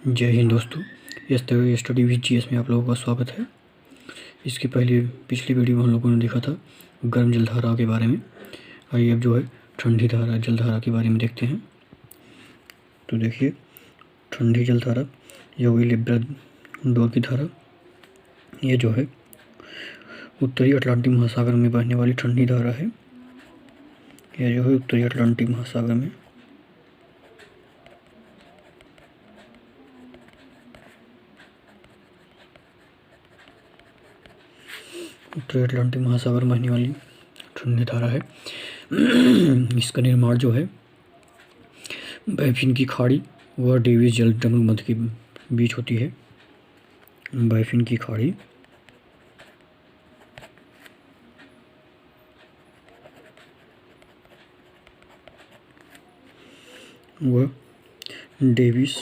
जय हिंद दोस्तों। Study with GS में आप लोगों का स्वागत है। इसके पहले पिछली वीडियो में हम लोगों ने देखा था गर्म जलधारा के बारे में। आइए अब जो है ठंडी धारा जलधारा के बारे में देखते हैं। तो देखिए, ठंडी जलधारा यह हुई लिब्राडोर की धारा। ये जो है उत्तरी अटलांटिक महासागर में बहने वाली ठंडी धारा है। यह जो है उत्तरी अटलांटिक महासागर में उत्तरी अटलांटिक महासागर में बहने वाली ठंडी धारा है। इसका निर्माण जो है बायफिन की खाड़ी व डेविस जल मध्य के बीच होती है। बायफिन की खाड़ी व डेविस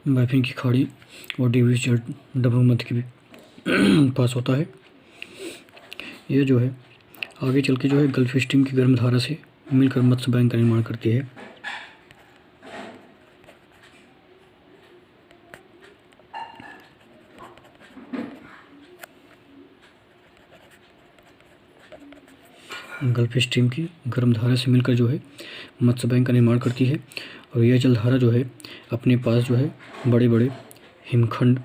बायफिन की खाड़ी और डेविस जल मध्य के पास होता है। यह जो है आगे चल के जो है गल्फ स्ट्रीम की गर्म धारा से मिलकर मत्स्य बैंक का निर्माण करती है। गल्फ स्ट्रीम की गर्म धारा से मिलकर जो है मत्स्य बैंक का निर्माण करती है। और यह जलधारा जो है अपने पास जो है बड़े बड़े हिमखंड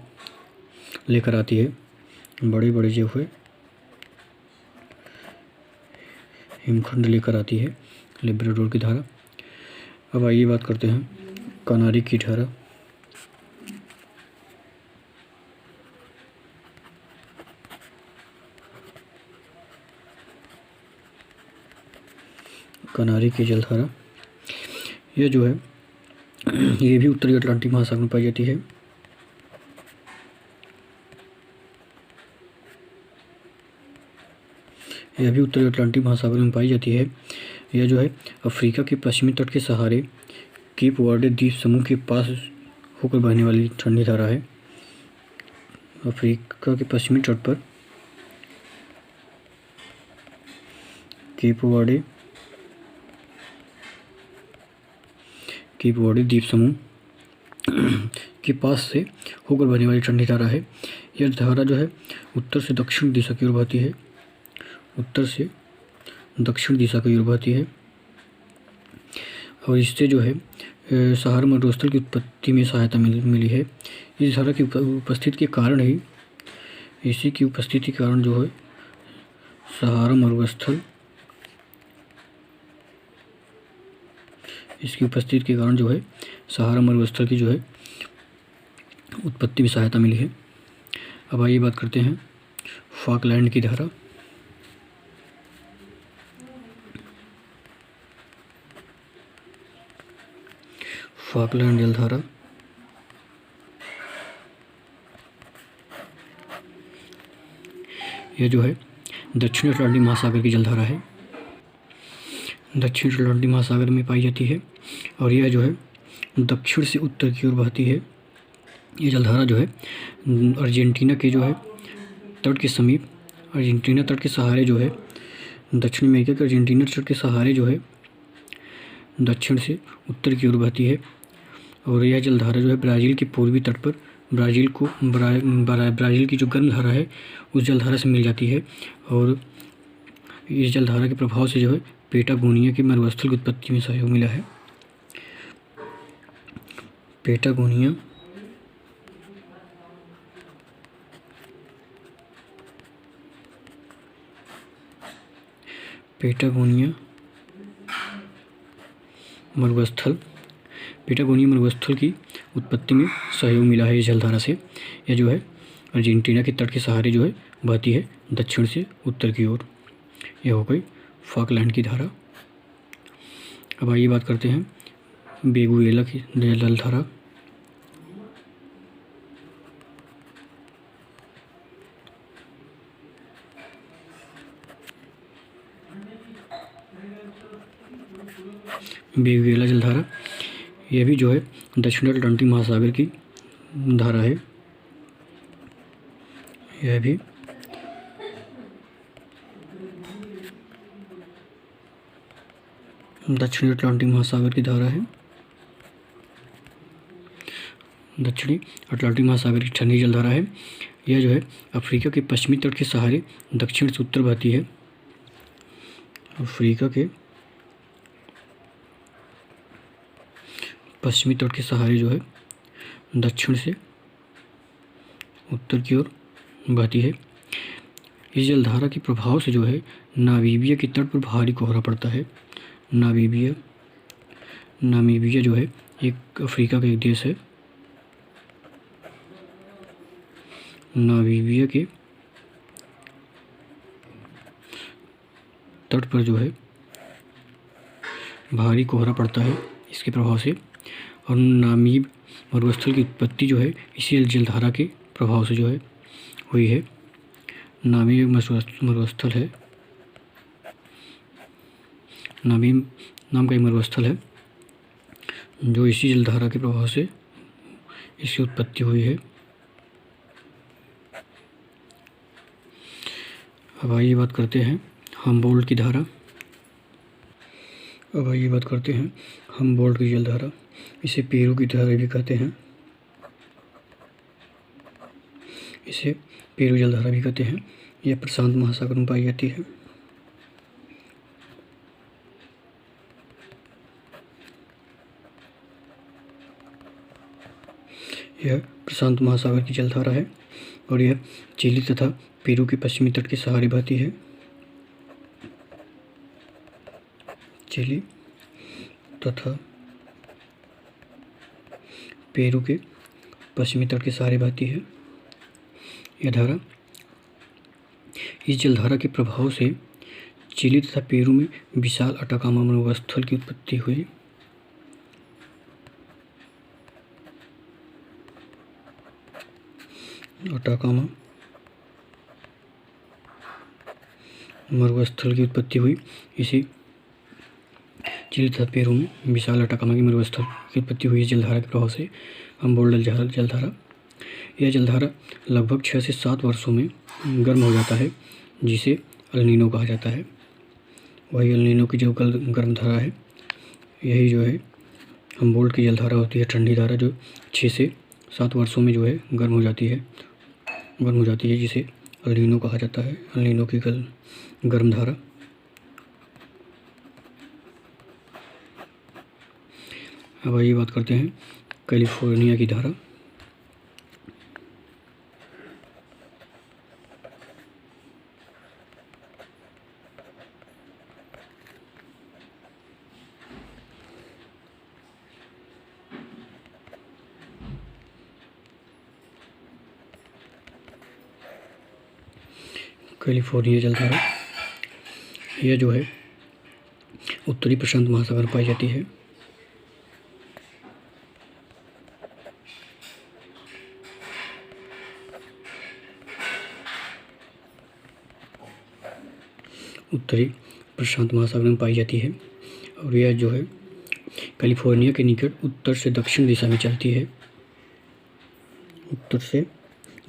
लेकर आती है। बड़े बड़े जो है हिमखंड लेकर आती है लिब्राडोर की धारा। अब आइए बात करते हैं कनारी की धारा। कनारी की जलधारा यह जो है ये भी उत्तरी अटलांटिक महासागर में पाई जाती है। यह भी उत्तरी अटलांटिक महासागर में पाई जाती है। यह जो है अफ्रीका के पश्चिमी तट के सहारे केप वर्डे द्वीप समूह के पास होकर बहने वाली ठंडी धारा है। अफ्रीका के पश्चिमी तट पर केप वर्डे द्वीप समूह के पास से होकर बहने वाली ठंडी धारा है। यह धारा जो है उत्तर से दक्षिण दिशा की ओर बहती है। उत्तर से दक्षिण दिशा की ओर बहती है और इससे जो है सहारा मरुस्थल की उत्पत्ति में सहायता मिली है। इस धारा की उपस्थिति के कारण ही इसी की उपस्थिति के कारण जो है सहारा मरुस्थल इसकी उपस्थिति के कारण जो है सहारा मरुस्थल की जो है उत्पत्ति में सहायता मिली है। अब आइए बात करते हैं फॉकलैंड की धारा। फॉकलैंड जलधारा यह जो है दक्षिण अटलांटिक महासागर की जलधारा है। दक्षिण अटलांटिक महासागर में पाई जाती है और यह जो है दक्षिण से उत्तर की ओर बहती है। ये जलधारा जो है अर्जेंटीना के जो है तट के समीप अर्जेंटीना तट के सहारे जो है दक्षिण अमेरिका के अर्जेंटीना तट के सहारे जो है दक्षिण से उत्तर की ओर बहती है। और यह जलधारा जो है ब्राज़ील के पूर्वी तट पर ब्राज़ील की जो गर्म धारा है उस जलधारा से मिल जाती है। और इस जलधारा के प्रभाव से जो है पेटागोनिया के मरुस्थल की उत्पत्ति में सहयोग मिला है। पेटागोनिया मरुस्थल की उत्पत्ति में सहयोग मिला है इस जलधारा से। यह जो है अर्जेंटीना के तट के सहारे जो है बहती है दक्षिण से उत्तर की ओर। यह हो गई फॉकलैंड की धारा। अब आइए बात करते हैं वेनेजुएला की जलधारा। वेनेजुएला जलधारा यह भी जो है दक्षिण अटलांटिक महासागर की धारा है। यह भी दक्षिणी अटलांटिक महासागर की धारा है। दक्षिणी अटलांटिक महासागर की ठंडी जलधारा है। यह जो है अफ्रीका के पश्चिमी तट के सहारे दक्षिण से उत्तर बहती है। अफ्रीका के पश्चिमी तट के सहारे जो है दक्षिण से उत्तर की ओर बहती है। इस जलधारा के प्रभाव से जो है नामीबिया के तट पर भारी कोहरा पड़ता है। नामीबिया जो है एक अफ्रीका का एक देश है। नामीबिया के तट पर जो है भारी कोहरा पड़ता है इसके प्रभाव से, और नामीब मरुस्थल की उत्पत्ति जो है इसी जलधारा के प्रभाव से जो है हुई है। नामीब मरुस्थल है, नामीब नाम का एक मरुस्थल है जो इसी जलधारा के प्रभाव से इसकी उत्पत्ति हुई है। अब आइए बात करते हैं हमबोल्ट की धारा। हमबोल्ट की जलधारा, इसे पेरू की धारा भी कहते हैं। यह प्रशांत महासागर में पाई जाती है। यह प्रशांत महासागर की जलधारा है और यह चिली तथा पेरू के पश्चिमी तट के सहारे बहती है। चिली तथा पेरू के पश्चिमी तट के सहारे बहती है। यह धारा, इस जलधारा के प्रभाव से चिली तथा पेरू में विशाल अटाकामा मरुस्थल की उत्पत्ति हुई। अटाकामा मरुस्थल की उत्पत्ति हुई। इसी चिली तथा पेरू में विशाल अटाकामा की मरुस्थल की उत्पत्ति हुई जलधारा के प्रभाव से हमबोल्ट जलधारा। यह जलधारा लगभग 6 से 7 वर्षों में गर्म हो जाता है, जिसे एल नीनो कहा जाता है। वही एल नीनो की जो गर्म धारा है, यही जो है हमबोल्ट की जलधारा होती है, ठंडी धारा, जो 6 से 7 वर्षों में जो है गर्म हो जाती है, जिसे एल नीनो कहा जाता है। एल नीनो की गर्म धारा। अब आइए बात करते हैं कैलिफोर्निया की धारा। कैलिफोर्निया जलधारा, यह जो है उत्तरी प्रशांत महासागर में पाई जाती है। उत्तरी प्रशांत महासागर में पाई जाती है और यह जो है कैलिफोर्निया के निकट उत्तर से दक्षिण दिशा में चलती है। उत्तर से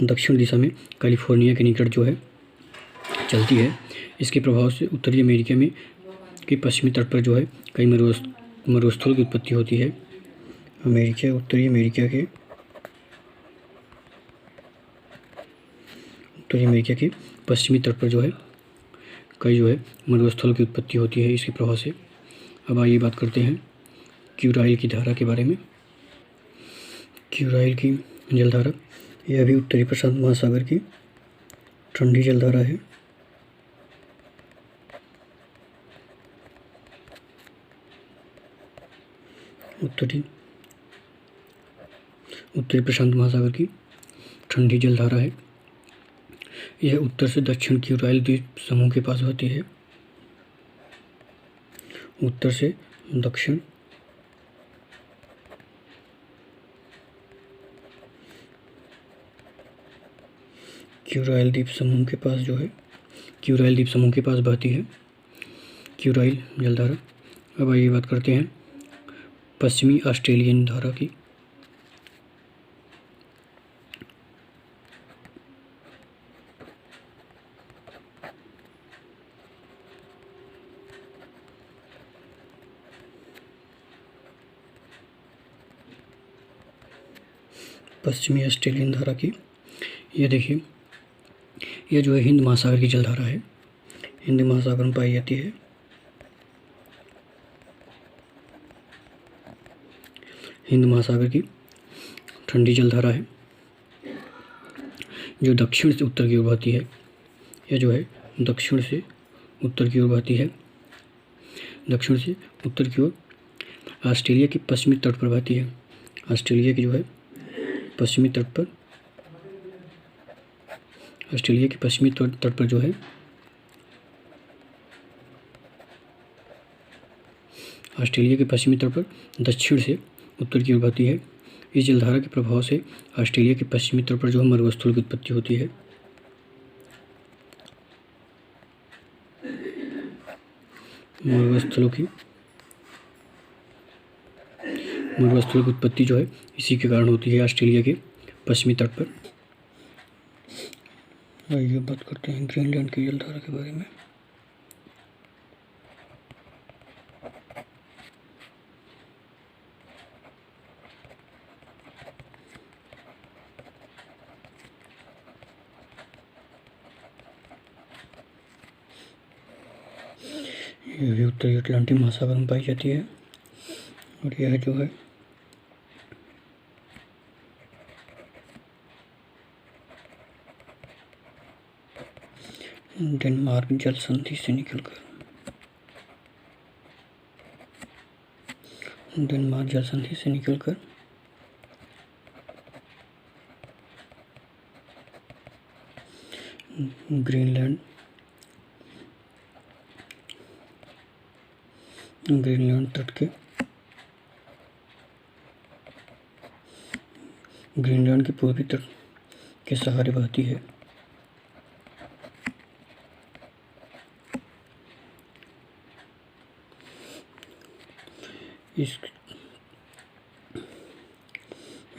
दक्षिण दिशा में कैलिफोर्निया के निकट जो है चलती है। इसके प्रभाव से उत्तरी अमेरिका में के पश्चिमी तट पर जो है कई मरुस्थल की उत्पत्ति होती है। उत्तरी अमेरिका के पश्चिमी तट पर जो है कई जो है मरुस्थल की उत्पत्ति होती है इसके प्रभाव से। अब आइए बात करते हैं क्यूराइल की धारा के बारे में। क्यूराइल की जलधारा, यह भी उत्तरी प्रशांत महासागर की ठंडी जलधारा है। उत्तरी प्रशांत महासागर की ठंडी जलधारा है। यह उत्तर से दक्षिण क्यूराइल द्वीप समूह के पास होती है। उत्तर से दक्षिण क्यूराइल द्वीप समूह के पास जो है क्यूराइल द्वीप समूह के पास बहती है क्यूराइल जलधारा। अब आइए बात करते हैं पश्चिमी ऑस्ट्रेलियन धारा की। पश्चिमी ऑस्ट्रेलियन धारा की। ये देखिए, ये जो है हिंद महासागर की जलधारा है, हिंद महासागर में पाई जाती है। हिंद महासागर की ठंडी जलधारा है जो दक्षिण से उत्तर की ओर बहती है। यह जो है दक्षिण से उत्तर की ओर बहती है, दक्षिण से उत्तर की ओर ऑस्ट्रेलिया के पश्चिमी तट पर बहती है। ऑस्ट्रेलिया के जो है पश्चिमी तट पर, ऑस्ट्रेलिया के पश्चिमी तट पर जो है ऑस्ट्रेलिया के पश्चिमी तट पर दक्षिण से उत्तर की ओर बहती है। इस जलधारा के प्रभाव से ऑस्ट्रेलिया के पश्चिमी तट पर जो है मरुस्थल की उत्पत्ति होती है। मरुस्थलों की उत्पत्ति जो है इसी के कारण होती है ऑस्ट्रेलिया के पश्चिमी तट पर। आइए बात करते हैं ग्रीनलैंड की जलधारा के बारे में। ये भी उत्तरी अटलांटिक महासागर में पाई जाती है और यह जो है डेनमार्क जल संधि से निकलकर ग्रीनलैंड तट के ग्रीनलैंड के पूर्वी तट के सहारे बहती है।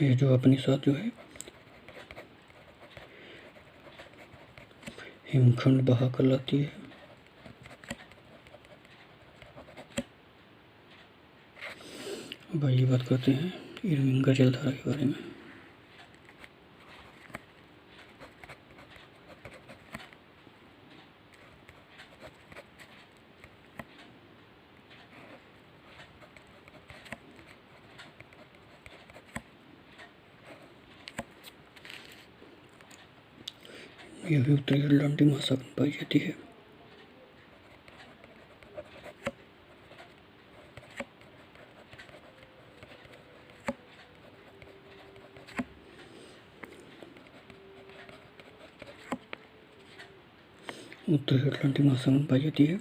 ये जो अपने साथ जो है हिमखंड बहा कर लाती है। अब आइए बात करते हैं इरविंगा जलधारा के बारे में। यह भी उत्तरी अटलांटिक महासागर में पाई जाती है। उत्तरी अटलांटिक महासागर में पाई जाती है।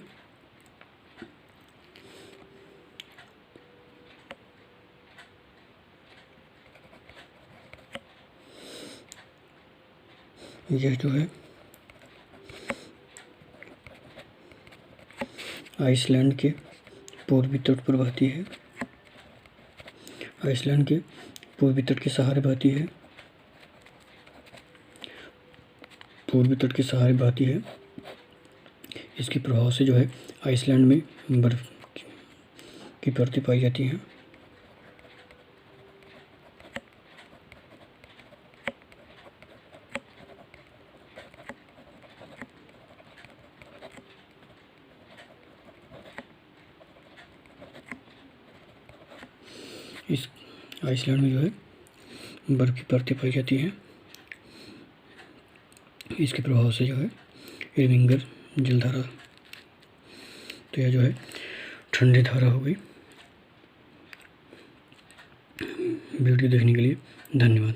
यह जो है आइसलैंड के पूर्वी तट पर बहती है। आइसलैंड के पूर्वी तट के सहारे बहती है। इसके प्रभाव से जो है आइसलैंड में बर्फ की परतें पाई जाती हैं। इस आइसलैंड में जो है बर्फ की परतें पाई जाती हैं। इसके प्रभाव से जो है इरविंगा जलधारा, तो यह जो है ठंडी धारा हो गई। वीडियो देखने के लिए धन्यवाद।